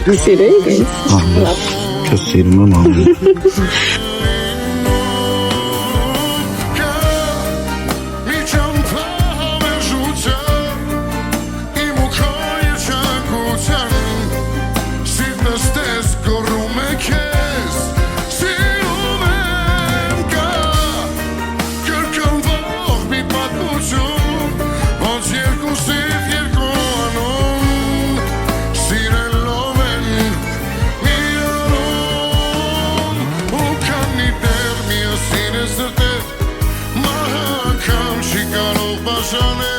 Սիրեիք ինձ։ Քեզ սիրում եմ ամեն։ Mahakam şikar ol başanı